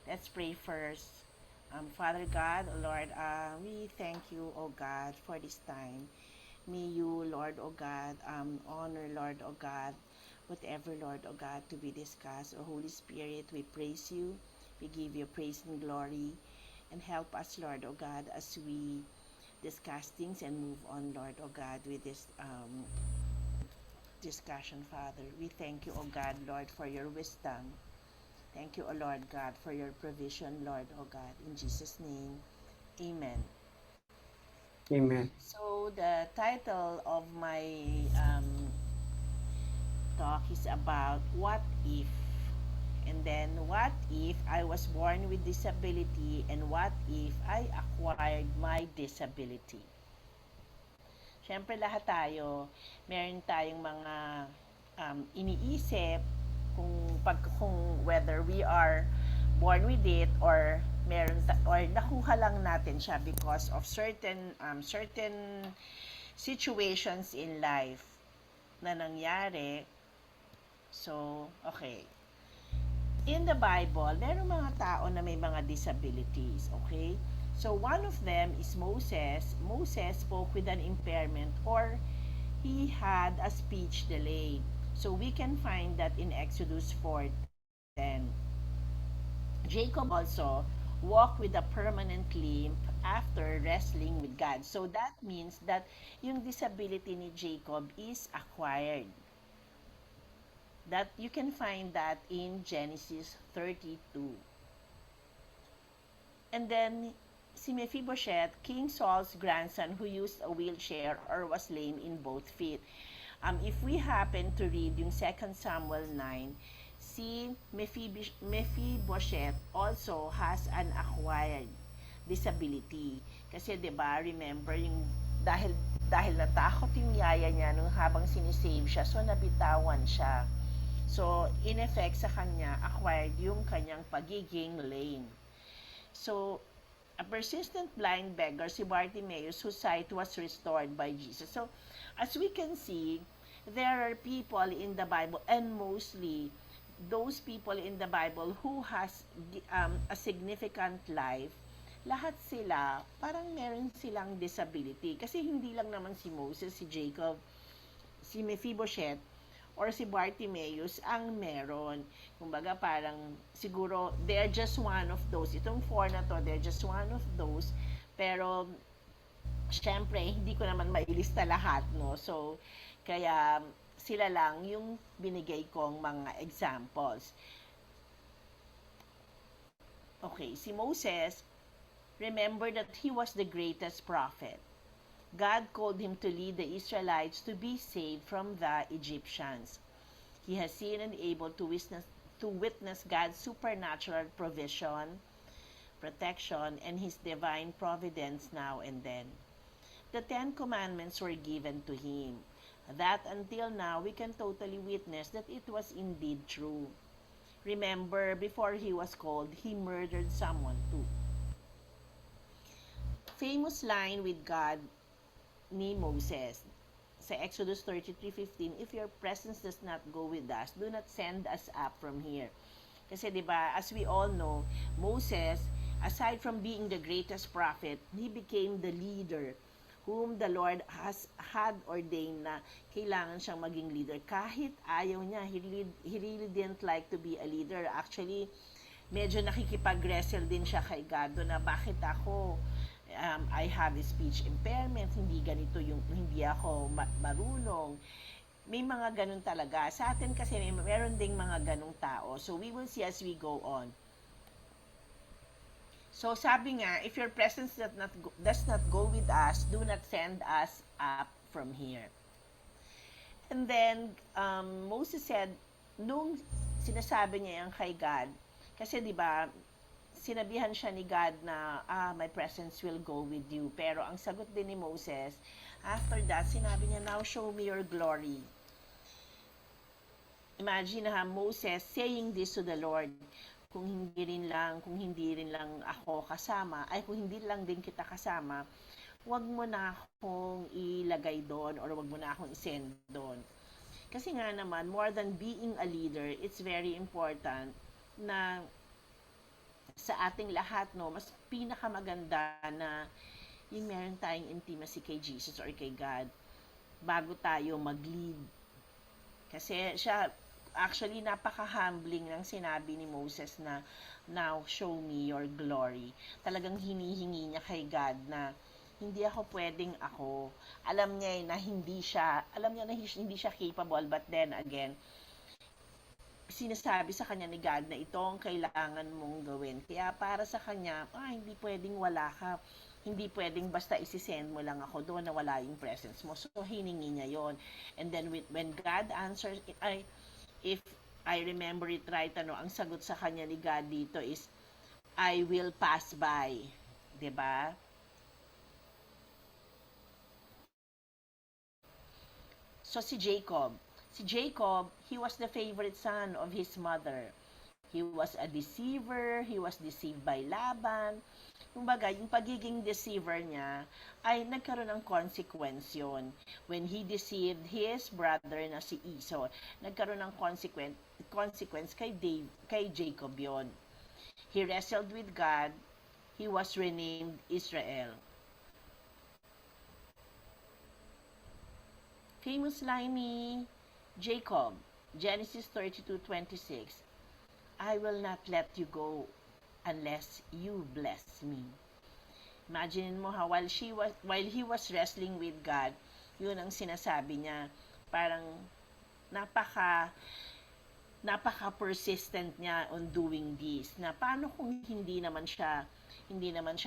Let's pray first. Father God, Lord, we thank you, O God, for this time. May you, Lord, O God, honor, Lord, O God, whatever, Lord, O God, to be discussed. O Holy Spirit, we praise you. We give you praise and glory. And help us, Lord, O God, as we discuss things and move on, Lord, O God, with this discussion, Father. We thank you, O God, Lord, for your wisdom. Thank you, O Lord God, for your provision, Lord, O God. In Jesus' name, amen. Amen. So, the title of my talk is about what if. And then, what if I was born with disability and what if I acquired my disability? Siyempre, lahat tayo, meron tayong mga iniisip kung whether we are born with it or or nakuha lang natin siya because of certain situations in life na nangyari. So, okay. In the Bible, meron mga tao na may mga disabilities, okay? So, one of them is Moses. Moses spoke with an impairment or he had a speech delay. So, we can find that in Exodus 4:10. Jacob also walked with a permanent limp after wrestling with God. So, that means that yung disability ni Jacob is acquired. That you can find that in Genesis 32. And then si Mephibosheth, King Saul's grandson who used a wheelchair or was lame in both feet. If we happen to read yung 2 Samuel 9, si Mephibosheth also has an acquired disability. Kasi 'di ba, remember yung dahil natakot yung yaya niya nung habang sinisave siya, so nabitawan siya. So, in effect sa kanya, acquired yung kanyang pagiging lame. So, a persistent blind beggar, si Bartimaeus, whose sight was restored by Jesus. So, as we can see, there are people in the Bible, and mostly those people in the Bible who has a significant life, lahat sila, parang meron silang disability. Kasi hindi lang naman si Moses, si Jacob, si Mephibosheth, or si Bartimaeus ang meron. Kumbaga parang siguro they're just one of those. Itong four na to, they're just one of those. Pero syempre, hindi ko naman mailista lahat, no? So, kaya sila lang yung binigay kong mga examples. Okay, si Moses, remember that he was the greatest prophet. God called him to lead the Israelites to be saved from the Egyptians. He has seen and able to witness God's supernatural provision, protection, and his divine providence now and then. The Ten Commandments were given to him. That until now we can totally witness that it was indeed true. Remember, before he was called, he murdered someone too. Famous line with God ni Moses sa Exodus 33:15, if your presence does not go with us, do not send us up from here. Kasi 'di ba, as we all know, Moses, aside from being the greatest prophet, he became the leader whom the Lord had ordained na kailangan siyang maging leader. Kahit ayaw niya, he really didn't like to be a leader. Actually, medyo nakikipag-wrestle din siya kay God na bakit ako I have a speech impairment, hindi ganito yung, hindi ako marunong. May mga ganun talaga. Sa atin kasi meron ding mga ganung tao. So we will see as we go on. So sabi nga, if your presence does not go with us, do not send us up from here. And then, Moses said, nung sinasabi niya yan kay God, kasi di ba sinabihan siya ni God na, my presence will go with you. Pero ang sagot din ni Moses, after that, sinabi niya, now show me your glory. Imagine Moses saying this to the Lord, kung hindi rin lang ako kasama, ay kung hindi lang din kita kasama, wag mo na akong ilagay doon or wag mo na akong isend doon. Kasi nga naman, more than being a leader, it's very important na sa ating lahat, no, mas pinakamaganda na yung meron tayong intimacy kay Jesus or kay God bago tayo mag-lead. Kasi siya, actually, napaka-humbling ng sinabi ni Moses na, now show me your glory. Talagang hinihingi niya kay God na, hindi ako pwedeng ako. Alam niya na hindi siya, alam niya na hindi siya capable, but then again, sinasabi sa kanya ni God na ito ang kailangan mong gawin. Kaya para sa kanya, hindi pwedeng wala ka. Hindi pwedeng basta isi-send mo lang ako doon na wala yung presence mo. So, hiningi niya yon. And then, when God answers, if I remember it right, ang sagot sa kanya ni God dito is, I will pass by. 'Di ba? So, si Jacob, he was the favorite son of his mother. He was a deceiver, he was deceived by Laban. Kumbaga, yung pagiging deceiver niya ay nagkaroon ng consequence yun. When he deceived his brother na si Esau, nagkaroon ng consequence kay Jacob yon. He wrestled with God, he was renamed Israel. Famous line ni Jacob, Genesis 32:26, I will not let you go unless you bless me. Imagine mo while he was wrestling with God, yun ang sinasabi niya. Parang napaka-persistent niya on doing this. Na paano kung hindi naman siya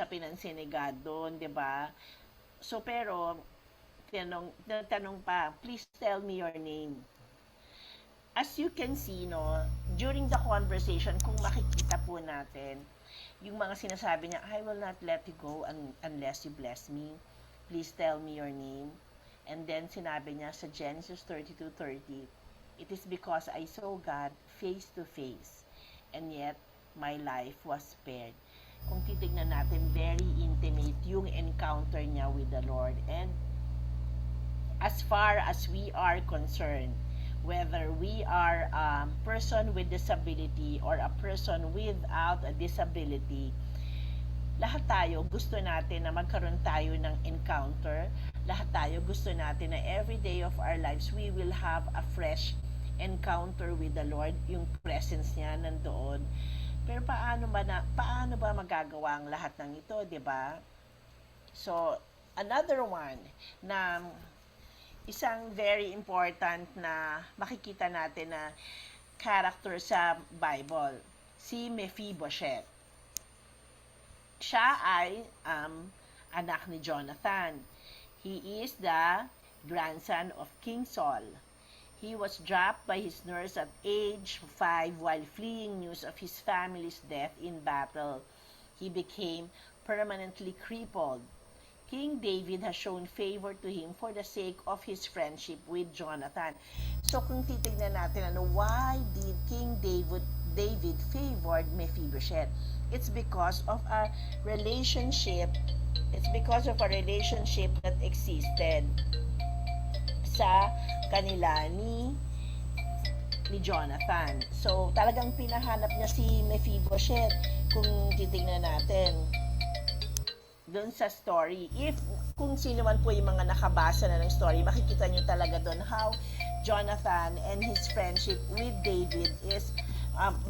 pinansin ni God doon, 'di ba? So pero tanong pa, please tell me your name. As you can see, no, during the conversation, kung makikita po natin, yung mga sinasabi niya, I will not let you go unless you bless me. Please tell me your name. And then sinabi niya sa Genesis 32:30, it is because I saw God face to face, and yet my life was spared. Kung titignan natin, very intimate yung encounter niya with the Lord. And as far as we are concerned, whether we are a person with disability or a person without a disability, lahat tayo gusto natin na magkaroon tayo ng encounter. Lahat tayo gusto natin na every day of our lives we will have a fresh encounter with the Lord, yung presence niya nandoon. Pero paano ba magagawa ang lahat ng ito, 'di ba? So, another one na isang very important na makikita natin na character sa Bible, si Mephibosheth. Siya ay anak ni Jonathan. He is the grandson of King Saul. He was dropped by his nurse at age 5 while fleeing news of his family's death in battle. He became permanently crippled. King David has shown favor to him for the sake of his friendship with Jonathan. So kung titignan natin, why did King David favored Mephibosheth? It's because of a relationship. It's because of a relationship that existed sa kanila ni Jonathan. So talagang pinahanap niya si Mephibosheth kung titignan natin doon sa story. Kung sino man po yung mga nakabasa na ng story, makikita nyo talaga doon how Jonathan and his friendship with David is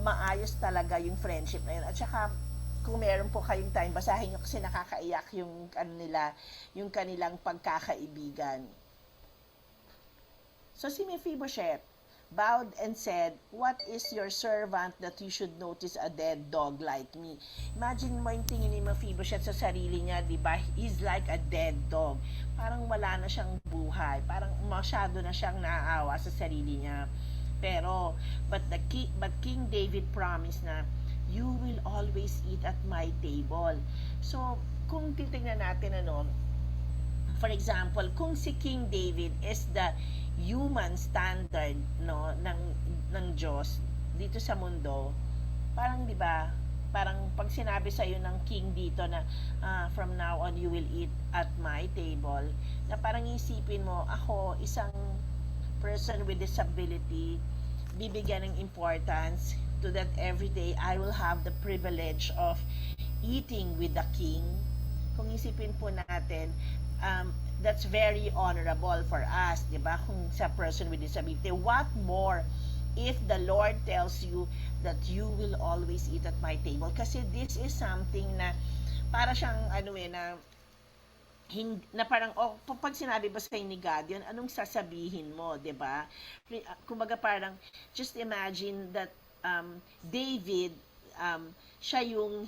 maayos talaga yung friendship na yun. At saka, kung meron po kayong time, basahin nyo kasi nakakaiyak yung kanilang pagkakaibigan. So si Mephibosheth bowed and said, what is your servant that you should notice a dead dog like me? Imagine mo yung tingin ni Mephibosheth sa sarili niya, di ba? He's like a dead dog. Parang wala na siyang buhay. Parang masyado na siyang naaawa sa sarili niya. Pero, but King David promised na, you will always eat at my table. So, kung titingnan natin, for example, kung si King David is the human standard ng Diyos dito sa mundo, parang 'di ba, parang pag sinabi sa iyo ng king dito na from now on you will eat at my table, na parang isipin mo, ako isang person with disability, bibigyan ng importance to that every day I will have the privilege of eating with the king. Kung isipin po natin, that's very honorable for us, di ba? Kung sa person with disability, what more if the Lord tells you that you will always eat at my table? Kasi this is something na para siyang na parang pag sinabi ba sa'yo ni God yun, anong sasabihin mo, 'di ba? Kumbaga parang just imagine that David, siya yung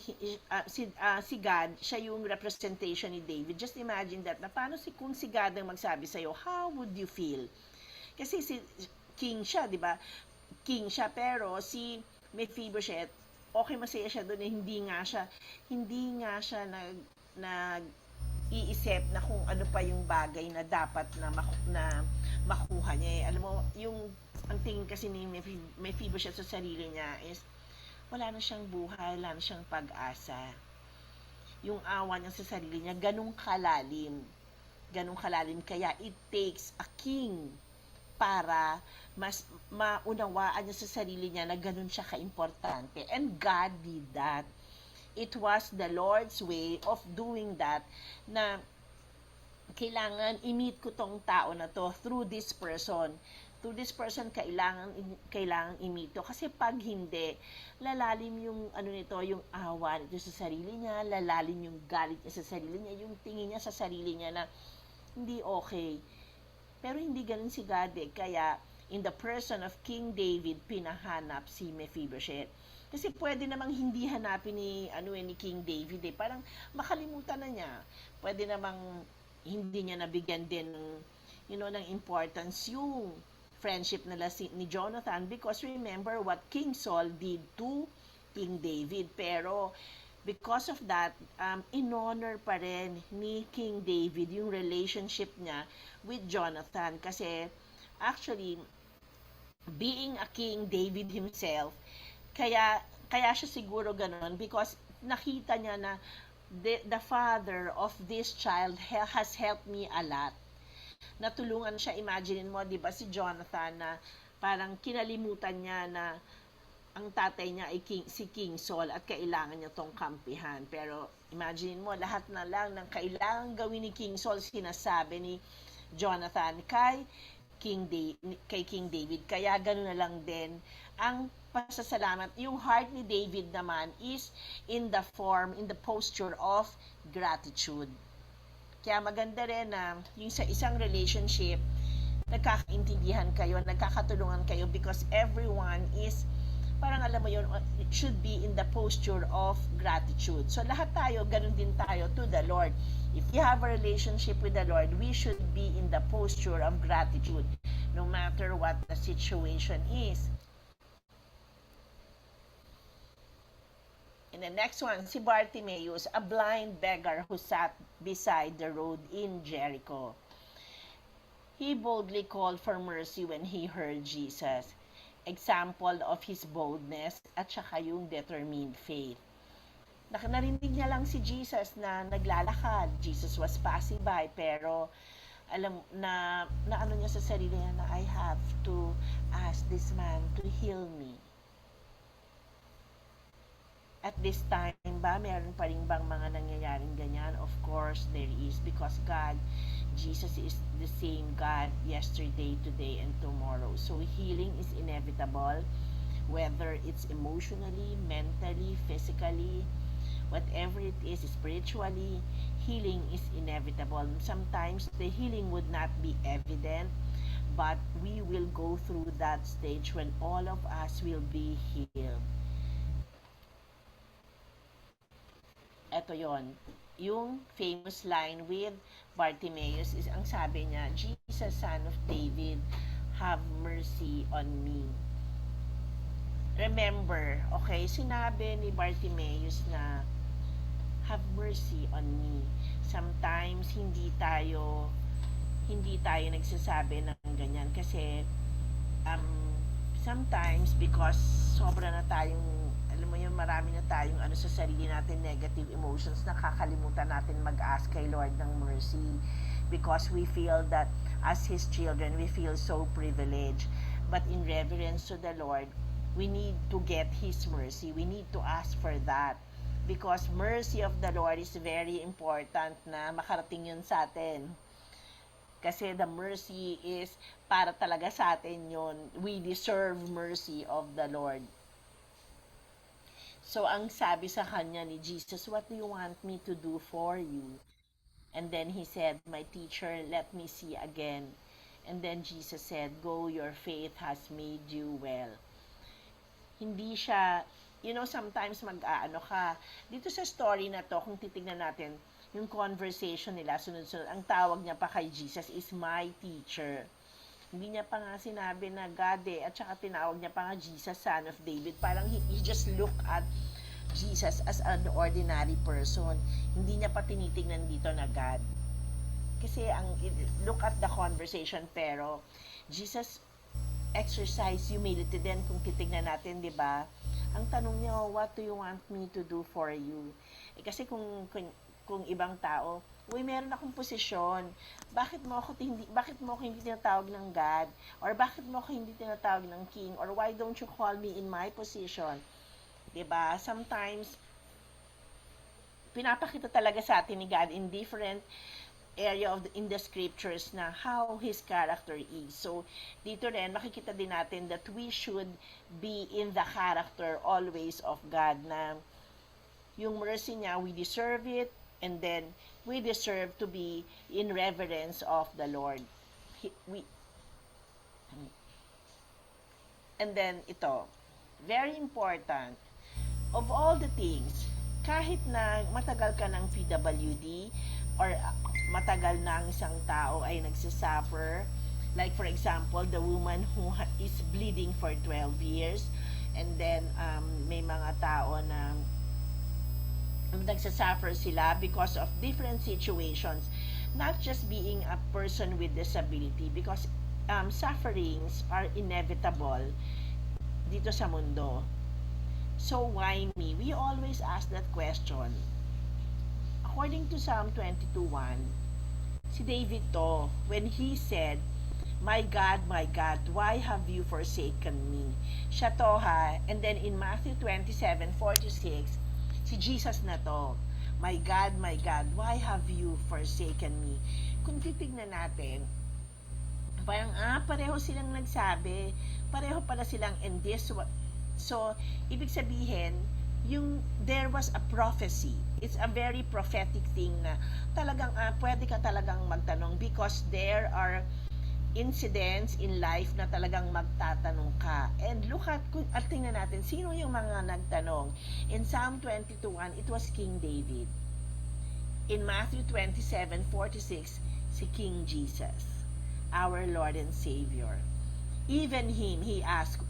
si God, siya yung representation ni David. Just imagine that, na paano kung si God ang magsabi sa iyo, how would you feel? Kasi si king siya, 'di ba? King siya, pero si Mephibosheth, okay, masaya siya doon, hindi nga siya nag iisip na kung ano pa yung bagay na dapat na makuha niya. Alam mo, ang tingin kasi ni Mephibosheth sa sarili niya is wala na siyang buhay, wala na siyang pag-asa. Yung awa niya sa sarili niya, ganun kalalim. Kaya it takes a king para mas maunawaan niya sa sarili niya na ganun siya kaimportante. And God did that. It was the Lord's way of doing that, na kailangan i-meet ko tong tao na to through this person. Through this person, kailangan i-meet to. Kasi pag hindi, lalalim yung yung awa nito sa sarili niya, lalalim yung galit niya sa sarili niya, yung tingin niya sa sarili niya na hindi okay. Pero hindi ganun si God eh. Kaya in the person of King David, pinahanap si Mephibosheth. Kasi pwede namang hindi hanapin ni King David eh. Parang makalimutan na niya. Pwede namang hindi niya nabigyan din ng importance yung friendship nila ni Jonathan, because remember what King Saul did to King David. Pero because of that, in-honor pa rin ni King David yung relationship niya with Jonathan. Kasi actually, being a King David himself, kaya siya siguro ganun because nakita niya na the father of this child has helped me a lot. Natulungan siya, imagine mo, 'di ba, si Jonathan na parang kinalimutan niya na ang tatay niya ay si King Saul at kailangan niya tong kampihan. Pero imagine mo, lahat na lang ng kailangan gawin ni King Saul sinasabi ni Jonathan kay King David. Kaya ganoon na lang din ang pasasalamat. Yung heart ni David naman is in the posture of gratitude. Kaya maganda rin na yung sa isang relationship, nagkakaintindihan kayo, nagkakatulungan kayo, because everyone is, parang alam mo yun, it should be in the posture of gratitude. So lahat tayo, ganun din tayo to the Lord. If you have a relationship with the Lord, we should be in the posture of gratitude, no matter what the situation is. And the next one, si Bartimaeus, a blind beggar who sat beside the road in Jericho. He boldly called for mercy when he heard Jesus. Example of his boldness at saka yung determined faith. Narinig niya lang si Jesus na naglalakad. Jesus was passing by, pero alam na ano niya sa sarili niya na I have to ask this man to heal me. At this time ba, meron pa rin bang mga nangyayaring ganyan? Of course, there is, because Jesus is the same God yesterday, today, and tomorrow. So healing is inevitable, whether it's emotionally, mentally, physically, whatever it is, spiritually, healing is inevitable. Sometimes the healing would not be evident, but we will go through that stage when all of us will be healed. Ito yon, yung famous line with Bartimaeus is, ang sabi niya, Jesus, Son of David, have mercy on me. Remember, okay, sinabi ni Bartimaeus na have mercy on me. Sometimes hindi tayo nagsasabi ng ganyan kasi sometimes because sobra na tayong, alam mo yun, marami na tayong sa sarili natin, negative emotions, nakakalimutan natin mag-ask kay Lord ng mercy because we feel that as His children, we feel so privileged. But in reverence to the Lord, we need to get His mercy. We need to ask for that. Because mercy of the Lord is very important na makarating yun sa atin. Kasi the mercy is para talaga sa atin yun. We deserve mercy of the Lord. So, ang sabi sa kanya ni Jesus, what do you want me to do for you? And then he said, my teacher, let me see again. And then Jesus said, go, your faith has made you well. Hindi siya, sometimes mag-aano ka. Dito sa story na to, kung titignan natin, yung conversation nila, sunod-sunod, ang tawag niya pa kay Jesus is my teacher. Hindi niya pa nga sinabi na God at saka tinawag niya pa nga Jesus, Son of David. Parang he just look at Jesus as an ordinary person. Hindi niya pa tinitingnan dito na God. Kasi look at the conversation, pero Jesus exercise humility din kung titignan natin, di ba? Ang tanong niya, what do you want me to do for you? Kasi kung ibang tao, meron akong posisyon. Bakit mo ako hindi tinatawag ng God? Or bakit mo ako hindi tinatawag ng King? Or why don't you call me in my position? 'Di ba? Sometimes pinapakita talaga sa atin ni God in different area in the scriptures na how His character is. So, dito rin, makikita din natin that we should be in the character always of God, na yung mercy niya, we deserve it, and then we deserve to be in reverence of the Lord. And then ito, very important, of all the things, kahit na matagal ka ng PWD or matagal na ang isang tao ay nagsasuffer, like for example, the woman who is bleeding for 12 years, and then may mga tao na nagsasuffer sila because of different situations, not just being a person with disability, because sufferings are inevitable dito sa mundo. So why me? We always ask that question. According to Psalm 22:1, si David to, when he said, my God, why have you forsaken me? Siya to ha. And then in Matthew 27:4-6, si Jesus na to, my God, why have you forsaken me? Kung titignan natin, parang pareho silang nagsabi, pareho pala silang in this. So, ibig sabihin, there was a prophecy. It's a very prophetic thing na talagang pwede ka talagang magtanong, because there are incidents in life na talagang magtatanong ka. And look at tingnan natin, sino yung mga nagtanong? In Psalm 22:1, it was King David. In Matthew 27:4-6, si King Jesus, our Lord and Savior. Even him, he asked,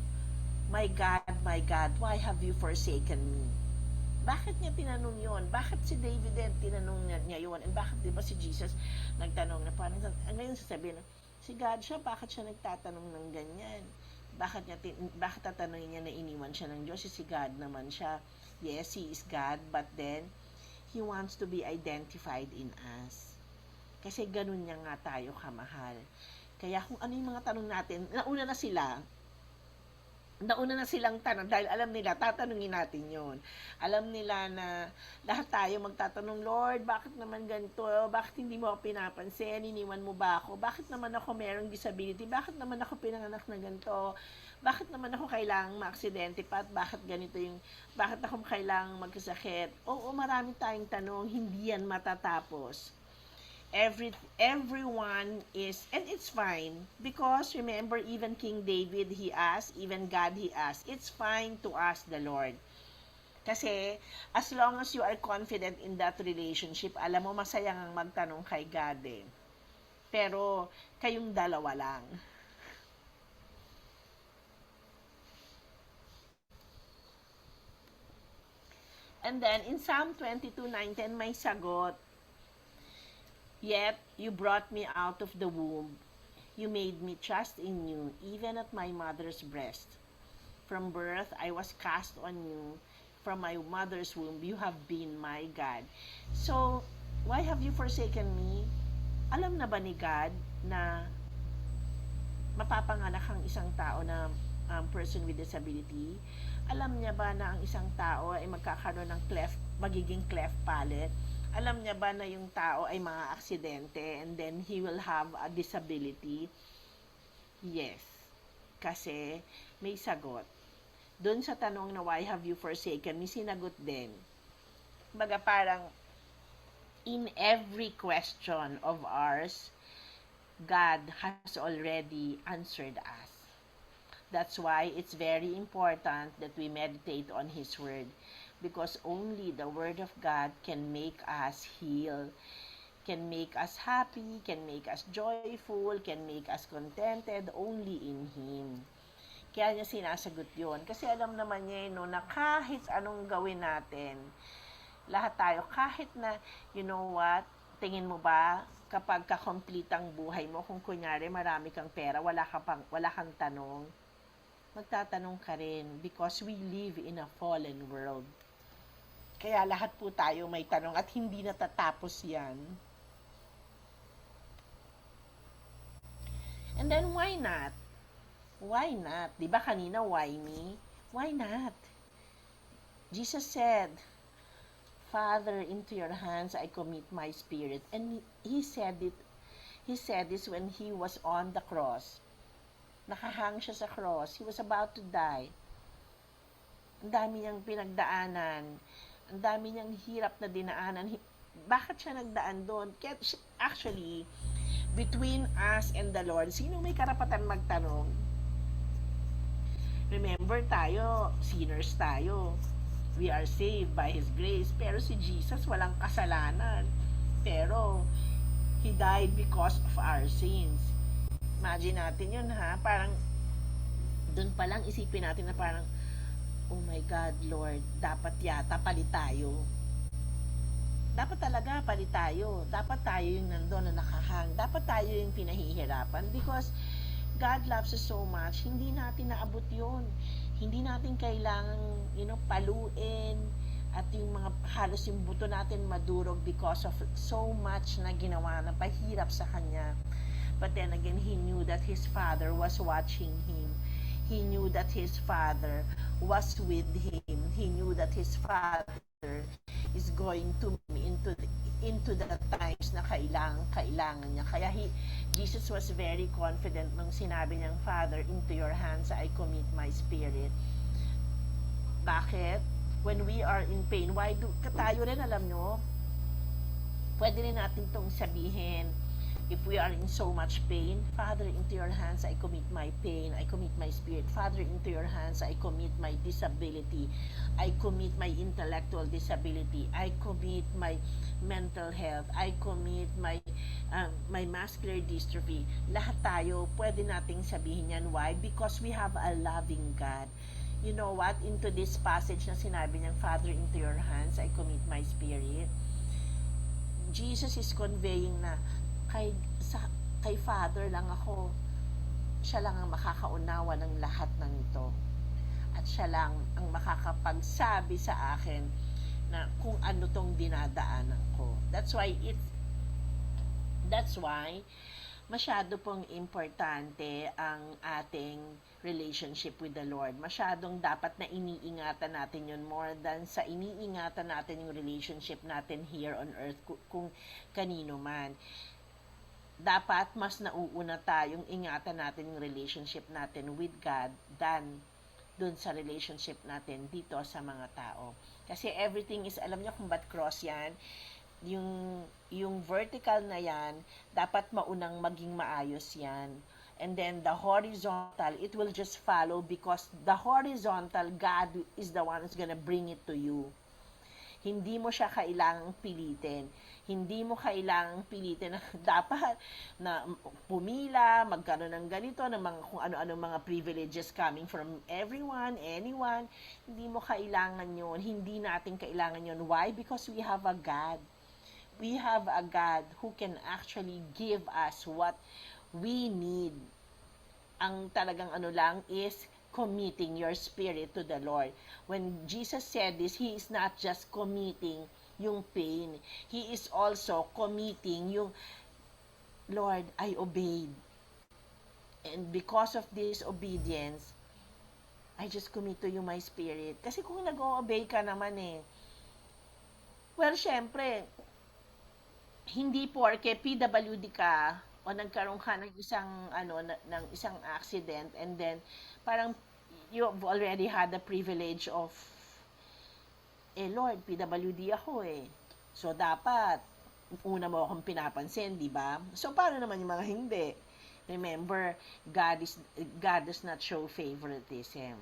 my God, why have you forsaken me? Bakit niya tinanong yon? Bakit si David din tinanong niya yon? And bakit diba si Jesus nagtanong na parang, ngayon sasabihin, si God siya, bakit siya nagtatanong ng ganyan? Bakit tatanungin niya na iniwan siya ng Diyos? Si God naman siya. Yes, He is God, but then, He wants to be identified in us. Kasi ganun niya nga tayo kamahal. Kaya kung ano yung mga tanong natin, nauna na silang tanong dahil alam nila, tatanungin natin yon. Alam nila na lahat tayo magtatanong, Lord, bakit naman ganito? Bakit hindi mo ako pinapansin? Iniwan mo ba ako? Bakit naman ako merong disability? Bakit naman ako pinanganak na ganito? Bakit naman ako kailangang maaksidente pa? At bakit ako kailangang magkasakit? Oo, marami tayong tanong, hindi yan matatapos. Everyone is, and it's fine, because remember, even King David, he asked, even God, he asked. It's fine to ask the Lord, kasi as long as you are confident in that relationship, alam mo, masaya ngang magtanong kay God eh. Pero kayong dalawa lang. And then in Psalm 22:9-10, may sagot. Yet, you brought me out of the womb. You made me trust in you, even at my mother's breast. From birth, I was cast on you. From my mother's womb, you have been my God. So, why have you forsaken me? Alam na ba ni God na mapapanganak ang isang tao na person with disability? Alam niya ba na ang isang tao ay magkakaroon ng magiging cleft palate? Alam niya ba na yung tao ay mga aksidente and then he will have a disability? Yes. Kasi may sagot. Doon sa tanong na why have you forsaken me, sinagot din. Baga parang in every question of ours, God has already answered us. That's why it's very important that we meditate on His Word, because only the Word of God can make us heal, can make us happy, can make us joyful, can make us contented only in Him. Kaya niya sinasagot yun. Kasi alam naman niya no, na kahit anong gawin natin, lahat tayo, kahit na, you know what, tingin mo ba, kapag ka-complete ang buhay mo, kung kunyari marami kang pera, wala kang tanong, magtatanong ka rin because we live in a fallen world. Kaya lahat po tayo may tanong at hindi natatapos yan. And then why not? Why not? Diba kanina, why me? Why not? Jesus said, Father, into your hands I commit my spirit. And he said this when he was on the cross. Nakahang siya sa cross. He was about to die. Ang dami niyang pinagdaanan. Ang dami niyang hirap na dinaanan. Bakit siya nagdaan doon? Actually, between us and the Lord, sino may karapatan magtanong? Remember tayo, sinners tayo. We are saved by His grace. Pero si Jesus, walang kasalanan. Pero, He died because of our sins. Imagine natin yun ha. Parang, dun pa lang isipin natin na parang, oh my God, Lord, dapat yata palit tayo. Dapat talaga palit tayo. Dapat tayo yung nandun na nakahang. Dapat tayo yung pinahihirapan. Because, God loves us so much, hindi natin naabot yun. Hindi natin kailangan, paluin at yung mga halos yung buto natin madurog because of so much na ginawa na pahirap sa Kanya. But then again, He knew that His Father was watching Him. He knew that His Father was with Him. He knew that His Father is going to into the times na kailangan niya. Kaya Jesus was very confident nung sinabi niyang, Father, into your hands I commit my spirit. Bakit? When we are in pain, tayo rin, alam nyo, pwede rin natin itong sabihin, if we are in so much pain, Father, into your hands I commit my pain, I commit my spirit. Father, into your hands I commit my disability, I commit my intellectual disability, I commit my mental health, I commit my muscular dystrophy. Lahat tayo, pwede nating sabihin yan. Why? Because we have a loving God. You know what? Into this passage na sinabi niyang, Father, into your hands I commit my spirit, Jesus is conveying na kay Father lang ako. Siya lang ang makakaunawa ng lahat ng ito. At siya lang ang makakapagsabi sa akin na kung ano tong dinadaanan ko. That's why masyado pong importante ang ating relationship with the Lord. Masyadong dapat na iniingatan natin yun more than sa iniingatan natin yung relationship natin here on earth kung kanino man. Dapat mas nauuna tayong ingatan natin yung relationship natin with God than dun sa relationship natin dito sa mga tao. Kasi everything is, alam niyo kung ba't cross yan? Yung vertical na yan, dapat maunang maging maayos yan. And then the horizontal, it will just follow because the horizontal, God is the one who's gonna bring it to you. Hindi mo siya kailangang pilitin. Hindi mo kailangang pilitin na dapat na pumila, magkaroon ng ganito, ng mga, kung ano-ano mga privileges coming from everyone, anyone. Hindi mo kailangan yun. Hindi natin kailangan yun. Why? Because we have a God. We have a God who can actually give us what we need. Ang talagang lang is committing your spirit to the Lord. When Jesus said this, He is not just committing yung pain. He is also committing yung, Lord, I obeyed. And because of this obedience, I just commit to you my spirit. Kasi kung nag-o-obey ka naman well, syempre, hindi porke PWD ka o nagkaroon ka ng ng isang accident, and then parang you've already had the privilege of Lord, PWD ako so dapat una mo akong pinapansin, di ba? So paano naman yung mga hindi? Remember, God does not show favoritism.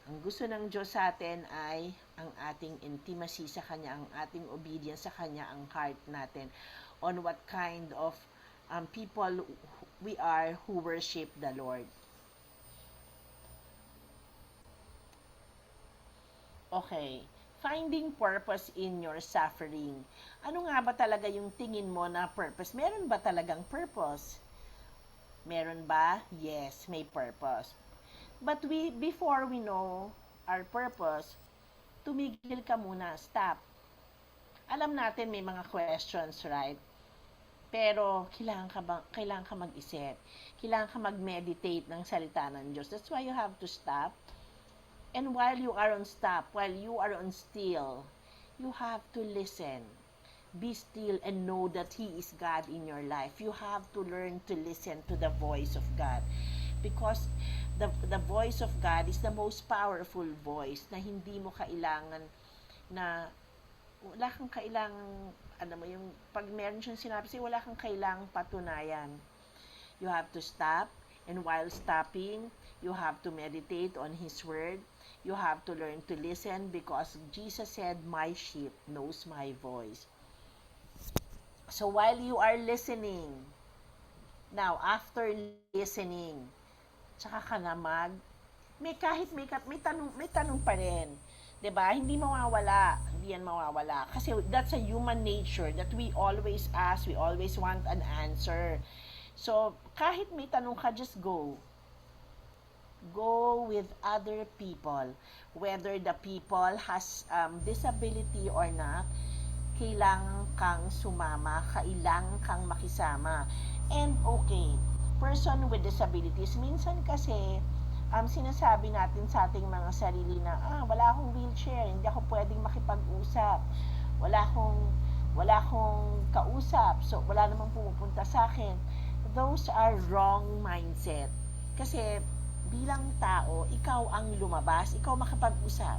Ang gusto ng Diyos sa atin ay ang ating intimacy sa Kanya, ang ating obedience sa Kanya, ang heart natin on what kind of people we are who worship the Lord. Okay, finding purpose in your suffering. Ano nga ba talaga yung tingin mo na purpose? Meron ba talagang purpose? Meron ba? Yes, may purpose. But before we know our purpose, tumigil ka muna, stop. Alam natin may mga questions, right? Pero kailangan ka mag-isip. Kailangan ka mag-meditate ng salita ng Diyos. That's why you have to stop. And while you are on stop, while you are on still, you have to listen. Be still and know that He is God in your life. You have to learn to listen to the voice of God. Because the voice of God is the most powerful voice na hindi mo kailangan wala kang kailangang, yung pag meron siyang sinabi sa'yo, wala kang kailangang patunayan. You have to stop, and while stopping, you have to meditate on His Word. You have to learn to listen because Jesus said, "My sheep knows my voice." So while you are listening, now after listening, tsaka ka na may tanong pa rin. 'Di ba? Hindi yan mawawala. Kasi that's a human nature that we always ask, we always want an answer. So, kahit may tanong ka, just go. Go with other people. Whether the people has disability or not, kailangan kang sumama, kailangan kang makisama. And okay, person with disabilities, minsan kasi sinasabi natin sa ating mga sarili na wala akong wheelchair, hindi ako pwedeng makipag-usap, wala akong kausap, so wala namang pumupunta sa akin. Those are wrong mindset. Kasi bilang tao, ikaw ang lumabas, ikaw makipag-usap.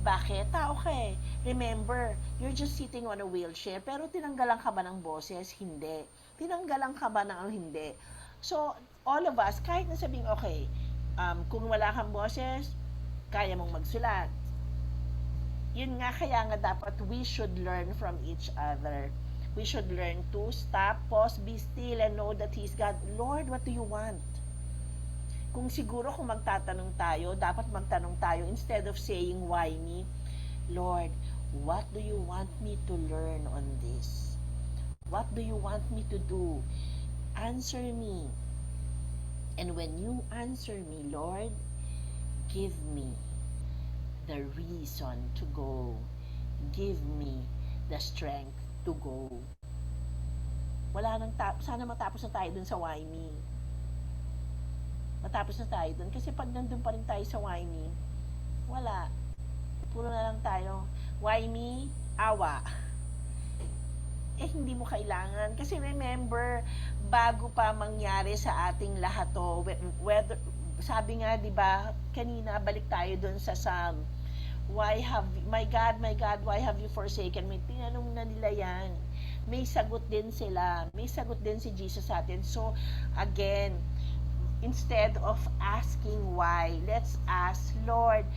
Bakit? Tao ka Remember, you're just sitting on a wheelchair, pero tinanggalan ka ba ng boses? Hindi. Tinanggalan ka ba ng hindi? So, all of us, kahit na sabing, okay, kung wala kang boses, kaya mong magsulat. Yun nga, kaya nga dapat we should learn from each other. We should learn to stop, pause, be still, and know that He's God. Lord, what do you want? Kung siguro kung magtatanong tayo, dapat magtanong tayo instead of saying, why me? Lord, what do you want me to learn on this? What do you want me to do? Answer me. And when you answer me, Lord, give me the reason to go. Give me the strength to go. Sana matapos na tayo dun sa why me. Matapos na tayo dun. Kasi pag nandun pa rin tayo sa why me, wala. Puro na lang tayo, why me? Awa. Hindi mo kailangan. Kasi remember, bago pa mangyari sa ating lahat to, whether, sabi nga, di ba, kanina, balik tayo dun sa Psalm, my God, why have you forsaken me? Tinanong na nila yan. May sagot din sila. May sagot din si Jesus sa atin. So, again, instead of asking why, let's ask, Lord,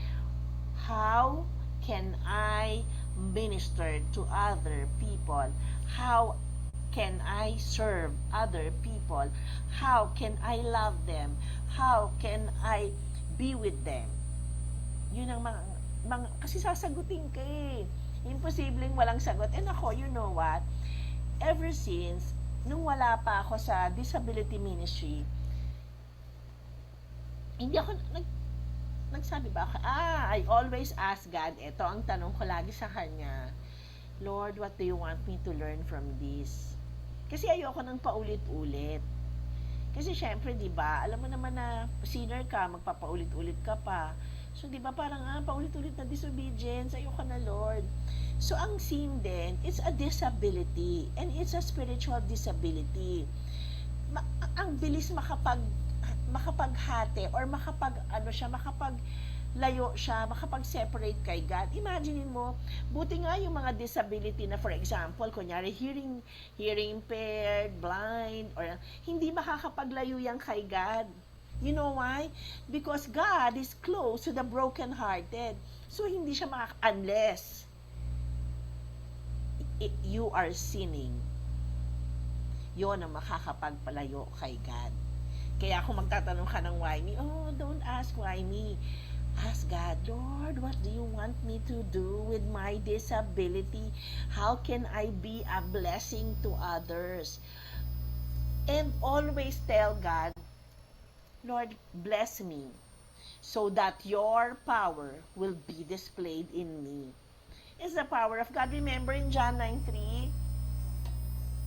how can I minister to other people? How can I serve other people? How can I love them? How can I be with them? Yun ang mga kasi sasagutin ka Imposibleng walang sagot. And ako, you know what? Ever since, nung wala pa ako sa disability ministry, hindi ako nagsabi ba ako, I always ask God, ito ang tanong ko lagi sa Kanya, Lord, what do you want me to learn from this? Kasi ayoko nang paulit-ulit. Kasi syempre, 'di ba? Alam mo naman na sinner ka, magpapaulit-ulit ka pa. So, 'di ba parang paulit-ulit na disobedience, ayoko na, Lord. So, ang sin din, it's a disability and it's a spiritual disability. Ang bilis makapaghati or makapaglayo siya, makapag-separate kay God. Imaginein mo, buti nga yung mga disability na, for example, kunyari hearing impaired, blind, or hindi makakapaglayo yan kay God. You know why? Because God is close to the brokenhearted. So, hindi siya unless you are sinning. Yun ang makakapagpalayo kay God. Kaya kung magtatanong ka ng why me, don't ask why me. Ask God, Lord, what do you want me to do with my disability? How can I be a blessing to others? And always tell God, Lord, bless me so that your power will be displayed in me. It's the power of God. Remember in John 9:3,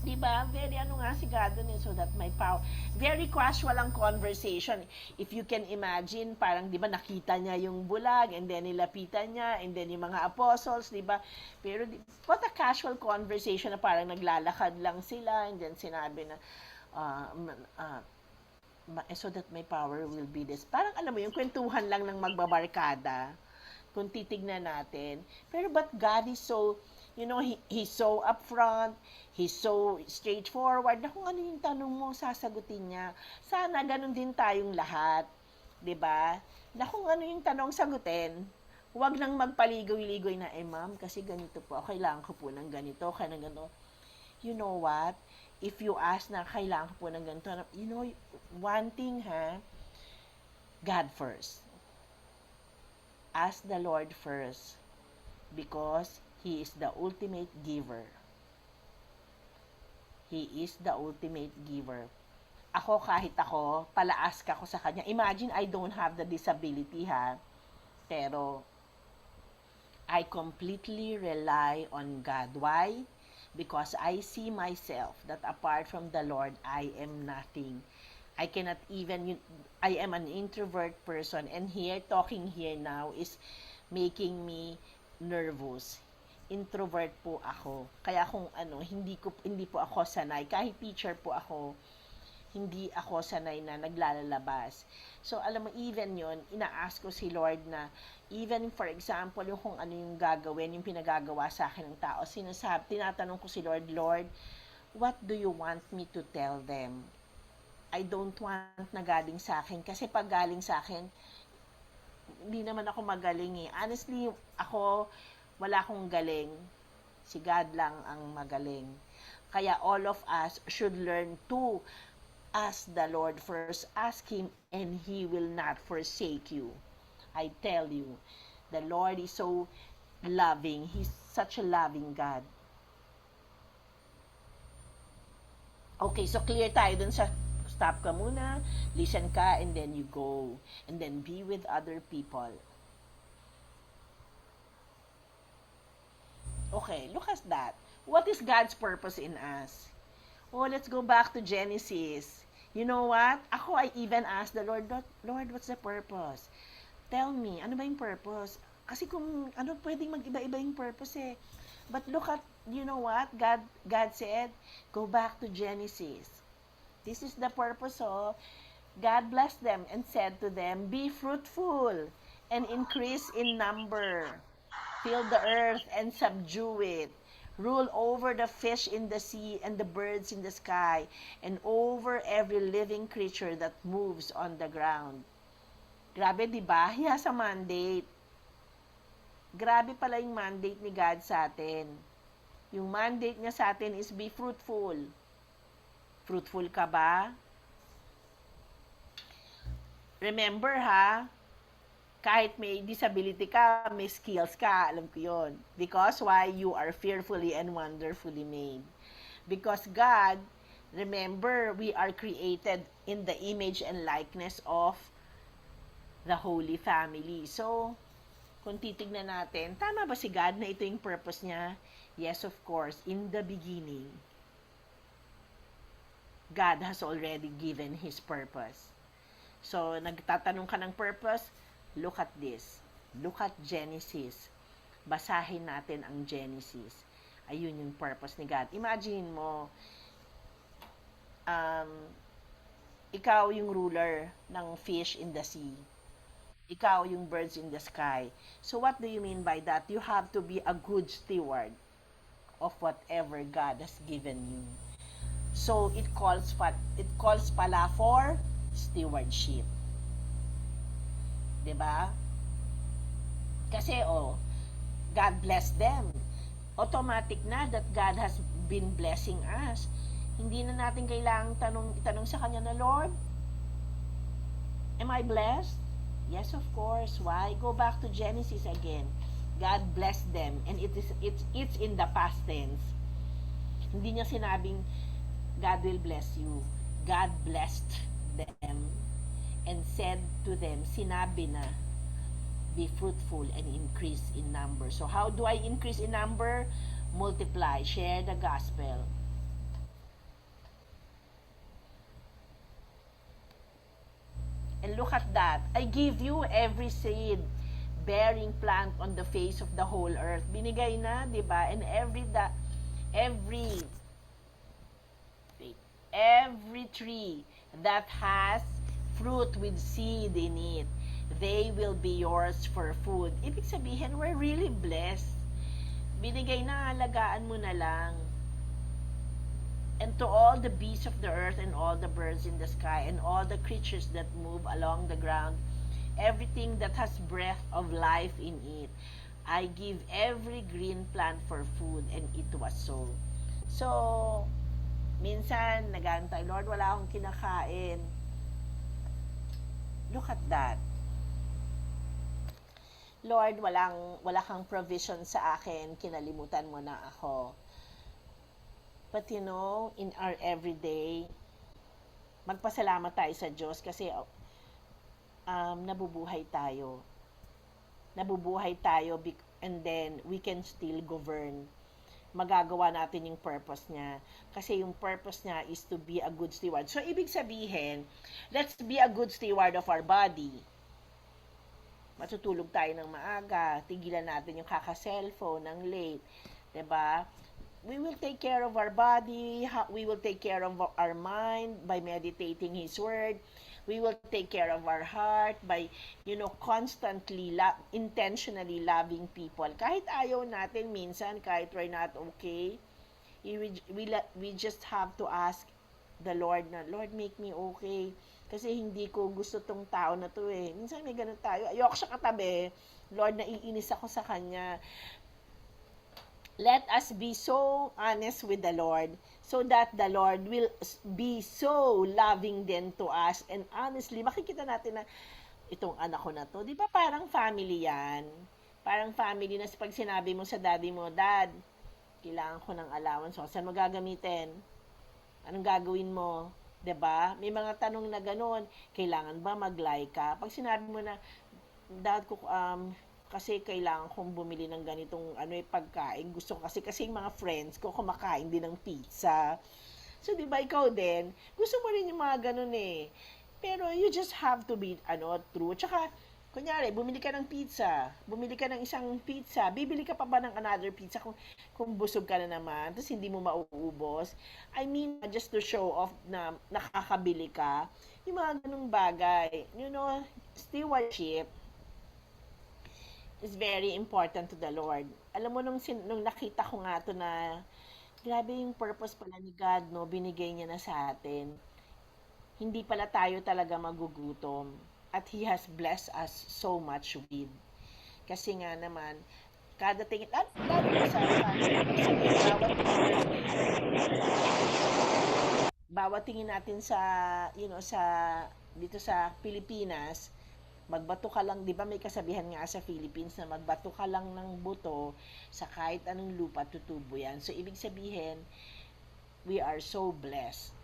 diba? Very si God dun so that my power. Very casual ang conversation. If you can imagine, parang diba nakita niya yung bulag and then nilapitan niya and then yung mga apostles, diba? Pero what a casual conversation na parang naglalakad lang sila and then sinabi na so that my power will be this. Parang alam mo yung kwentuhan lang ng magbabarkada kung titignan natin. Pero but God is so, He's so upfront, He's so straightforward na kung ano yung tanong mo, sasagutin niya. Sana ganun din tayong lahat. 'Di ba? Na kung ano yung tanong sagutin, huwag nang magpaligoy-ligoy na, ma'am, kasi ganito po, kailangan ko po ng ganito, kaya ng ganito. You know what? If you ask na kailangan ko po ng ganito, one thing God first. Ask the Lord first because He is the ultimate giver. He is the ultimate giver. Ako, kahit ako, pala-ask ako sa Kanya. Imagine, I don't have the disability, pero I completely rely on God. Why? Because I see myself that apart from the Lord, I am nothing. I cannot even, I am an introvert person, and talking here now is making me nervous. Introvert po ako. Kaya kung hindi po ako sanay, kahit teacher po ako, hindi ako sanay na naglalabas. So, alam mo, even yon, ina-ask ko si Lord na, even for example, yung kung ano yung gagawin, yung pinagagawa sa akin ng tao, tinatanong ko si Lord, Lord, what do you want me to tell them? I don't want na galing sa akin. Kasi pag galing sa akin, hindi naman ako magaling eh. Honestly, wala akong galing. Si God lang ang magaling. Kaya all of us should learn to ask the Lord first. Ask Him and He will not forsake you. I tell you, the Lord is so loving. He's such a loving God. Okay, so clear tayo dun sa stop ka muna, listen ka, and then you go. And then be with other people. Okay, look at that. What is God's purpose in us? Oh, let's go back to Genesis. You know what? I even asked the Lord, Lord, what's the purpose? Tell me, ano ba yung purpose? Kasi kung pwedeng mag-iba-iba yung purpose eh. But look at, you know what? God said, go back to Genesis. This is the purpose, God blessed them and said to them, be fruitful and increase in number. Fill the earth and subdue it. Rule over the fish in the sea and the birds in the sky, and over every living creature that moves on the ground. Grabe, di ba? He has a mandate. Grabe pala yung mandate ni God sa atin. Yung mandate niya sa atin is be fruitful. Fruitful ka ba? Remember kahit may disability ka, may skills ka, alam ko yun. Because why? You are fearfully and wonderfully made. Because God, remember, we are created in the image and likeness of the Holy Family. So, kung titignan natin, tama ba si God na ito yung purpose niya? Yes, of course. In the beginning, God has already given His purpose. So, nagtatanong ka ng purpose, look at this. Look at Genesis. Basahin natin ang Genesis. Ayun yung purpose ni God. Imagine mo, ikaw yung ruler ng fish in the sea. Ikaw yung birds in the sky. So what do you mean by that? You have to be a good steward of whatever God has given you. So it calls pala for stewardship. 'Di ba? Kasi God bless them. Automatic na that God has been blessing us. Hindi na natin kailangang itanong sa Kanya na, Lord, am I blessed? Yes, of course. Why? Go back to Genesis again. God blessed them, and it's in the past tense. Hindi niya sinabing, God will bless you. God blessed them and said to them, sinabi na, be fruitful and increase in number. So how do I increase in number? Multiply, share the gospel. And look at that. I give you every seed bearing plant on the face of the whole earth. Binigay na, 'di ba? And every tree that has fruit with seed in it, they will be yours for food. Ibig sabihin, we're really blessed. Binigay na, alagaan mo na lang. And to all the beasts of the earth and all the birds in the sky and all the creatures that move along the ground, everything that has breath of life in it, I give every green plant for food, and it was so. So, minsan, nag-aantay, Lord, wala akong kinakain. Look at that. Lord, wala kang provision sa akin, kinalimutan mo na ako. But you know, in our everyday, magpasalamat tayo sa Diyos kasi nabubuhay tayo. Nabubuhay tayo and then we can still govern. Magagawa natin yung purpose niya. Kasi yung purpose niya is to be a good steward. So, ibig sabihin, let's be a good steward of our body. Matutulog tayo ng maaga, tigilan natin yung kaka-cellphone ng late. 'Di ba? We will take care of our body, we will take care of our mind by meditating His Word, we will take care of our heart by, constantly, intentionally loving people. Kahit ayaw natin minsan, kahit we're not okay, we just have to ask the Lord na, Lord, make me okay. Kasi hindi ko gusto tong tao na to eh. Minsan may ganun tayo, ayoko siya katabi, Lord, naiinis ako sa Kanya. Let us be so honest with the Lord so that the Lord will be so loving then to us. And honestly, makikita natin na itong anak ko na to, di ba parang family yan? Parang family na pag sinabi mo sa daddy mo, Dad, kailangan ko ng allowance. So, saan mo gagamitin? Anong gagawin mo? 'Di ba? May mga tanong na gano'n. Kailangan ba mag-lie ka? Pag sinabi mo na, Dad, kasi kailangan kong bumili ng ganitong pagkain. Gusto ko kasi yung mga friends ko kumakain din ng pizza. So, di ba, ikaw din, gusto mo rin yung mga ganun eh. Pero you just have to be, true. Tsaka, kunyari, bumili ka ng pizza. Bumili ka ng isang pizza. Bibili ka pa ba ng another pizza kung busog ka na naman, tapos hindi mo mauubos? I mean, just to show off na nakakabili ka. Yung mga ganung bagay. Stewardship is very important to the Lord. Alam mo, nung nakita ko nga to na, grabe yung purpose pala ni God, no? Binigay niya na sa atin. Hindi pala tayo talaga magugutom. At He has blessed us so much with. Kasi nga naman, kada tingin, lalo na sa bawat tingin natin sa, dito sa Pilipinas, magbato ka lang, di ba may kasabihan nga sa Philippines na magbato ka lang ng buto sa kahit anong lupa, tutubo yan. So, ibig sabihin, we are so blessed.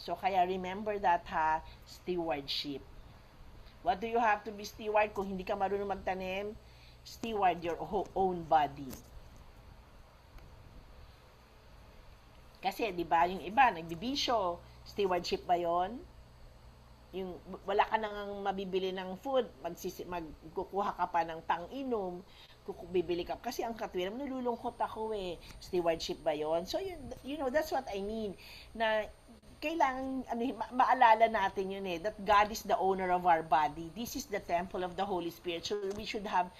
So, kaya remember that stewardship. What do you have to be steward? Kung hindi ka marunong magtanim, steward your own body. Kasi, di ba, yung iba, nagbibisyo, stewardship ba yon? Yung wala ka nang mabibili ng food, magkukuha ka pa ng pang-inom, bibili ka. Kasi ang katwiran, nalulungkot ako eh. Stewardship ba yon? So, that's what I mean. Na kailangan maalala natin yun eh, that God is the owner of our body. This is the temple of the Holy Spirit. So, we should have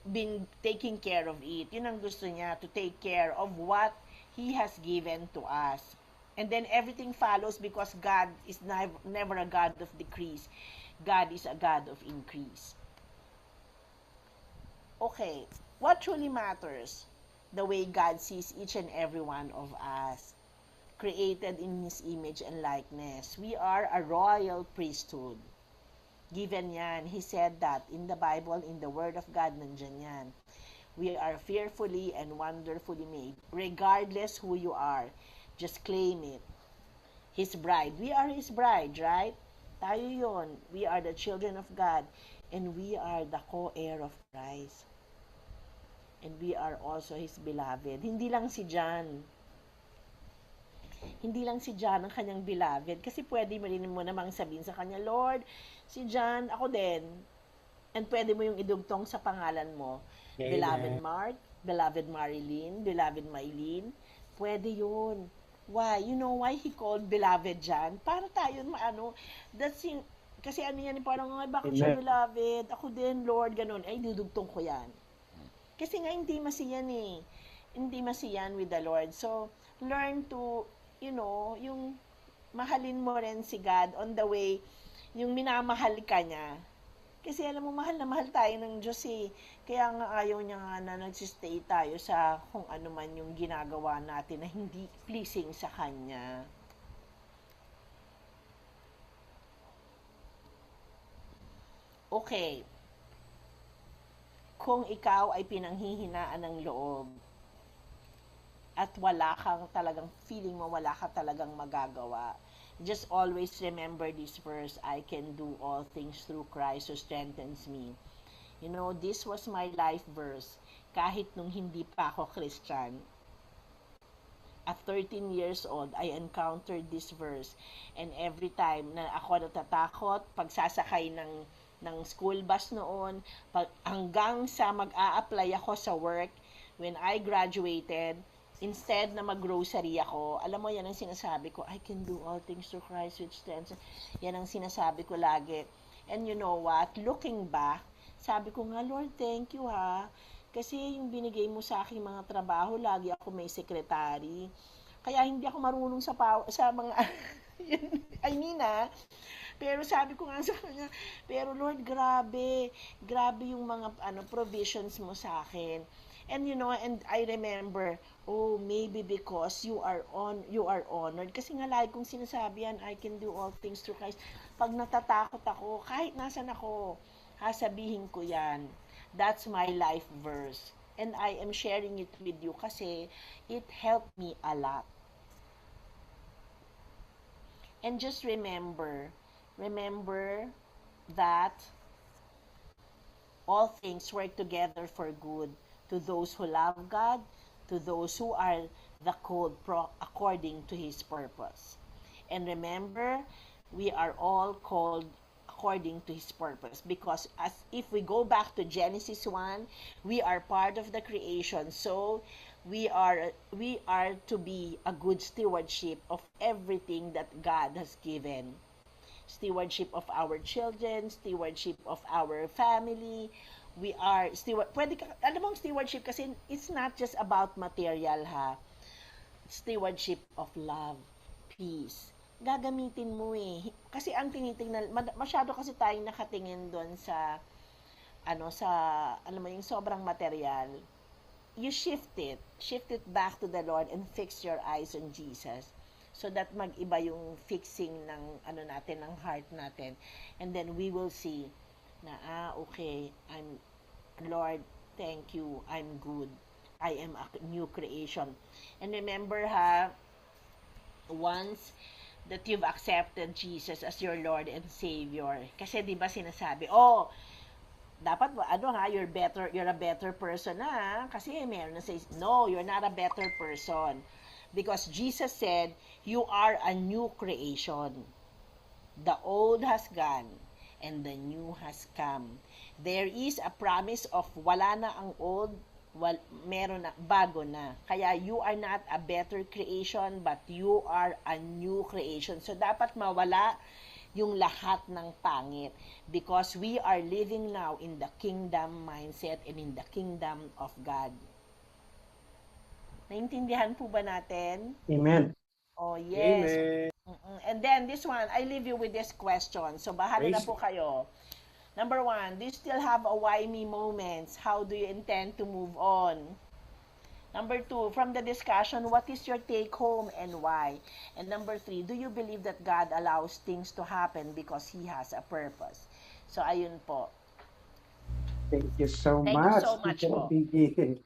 been taking care of it. Yun ang gusto niya, to take care of what He has given to us. And then everything follows because God is never a God of decrease. God is a God of increase. Okay, what truly matters? The way God sees each and every one of us, created in His image and likeness. We are a royal priesthood. Given yan. He said that in the Bible, in the Word of God, nandyan yan. We are fearfully and wonderfully made. Regardless who you are, just claim it. His bride. We are His bride, right? Tayo yon. We are the children of God. And we are the co-heir of Christ. And we are also His beloved. Hindi lang si John ang kanyang beloved. Kasi pwede mo namang sabihin sa kanya, Lord, si John, ako din. And pwede mo yung idugtong sa pangalan mo. Amen. Beloved Mark, beloved Marilyn, beloved Maylene. Pwede yun. Why? You know why He called beloved John? Para tayo kasi yan, parang, ay, bakit siya beloved? Ako din, Lord, ganun. Ay, dudugtong ko yan. Kasi nga, intimacy yan eh. Intimacy yan with the Lord. So, learn to, yung mahalin mo rin si God on the way, yung minamahal ka niya. Kasi alam mo, mahal na mahal tayo ng Diyos eh. Kaya nga ayaw niya nga na nagsistay tayo sa kung ano man yung ginagawa natin na hindi pleasing sa Kanya. Okay. Kung ikaw ay pinanghihinaan ng loob, at wala kang talagang feeling mo, wala ka talagang magagawa, just always remember this verse, I can do all things through Christ who strengthens me. This was my life verse. Kahit nung hindi pa ako Christian, at 13 years old, I encountered this verse. And every time na ako natatakot, pagsasakay ng school bus noon, hanggang sa mag-a-apply ako sa work, when I graduated, instead na mag-grocery ako, alam mo, yan ang sinasabi ko, I can do all things through Christ which strengthens. Yan ang sinasabi ko lagi. And you know what? Looking back, sabi ko nga, Lord, thank you ha. Kasi yung binigay mo sa aking mga trabaho, lagi ako may secretary. Kaya hindi ako marunong sa mga, I mean pero sabi ko nga sa kanya, pero Lord, grabe yung mga provisions mo sa akin. And and I remember, maybe because you are honored. Kasi nga lagi kong sinasabi yan, I can do all things through Christ. Pag natatakot ako, kahit nasan ako, sabihin ko yan. That's my life verse. And I am sharing it with you kasi it helped me a lot. And just remember that all things work together for good to those who love God, to those who are the called according to His purpose. And remember, we are all called according to His purpose, because as if we go back to Genesis 1, we are part of the creation, so we are to be a good stewardship of everything that God has given. Stewardship of our children, stewardship of our family. We are alam mo, stewardship kasi it's not just about material ha. Stewardship of love, peace. Gagamitin mo eh. Kasi ang tinitingnan, masyado kasi tayong nakatingin doon sa alam mo, yung sobrang material. You shift it back to the Lord and fix your eyes on Jesus. So that mag-iba yung fixing ng natin, ng heart natin. And then we will see na okay, Lord, thank you, I'm good. I am a new creation. And remember once that you've accepted Jesus as your Lord and Savior, kasi 'di ba sinasabi, dapat you're a better person na, kasi meron na says, no, you're not a better person. Because Jesus said, you are a new creation. The old has gone and the new has come. There is a promise of wala na ang old, meron na, bago na. Kaya you are not a better creation but you are a new creation. So dapat mawala yung lahat ng pangit because we are living now in the kingdom mindset and in the kingdom of God. Naintindihan po ba natin? Amen. Oh, yes. Amen. And then this one, I leave you with this question. So bahala na Praise po kayo. Number 1, do you still have a why me moments? How do you intend to move on? Number 2, from the discussion, what is your take home and why? And number 3, do you believe that God allows things to happen because He has a purpose? So ayun po. Thank you so Thank you much, so much Teacher po. Vicky.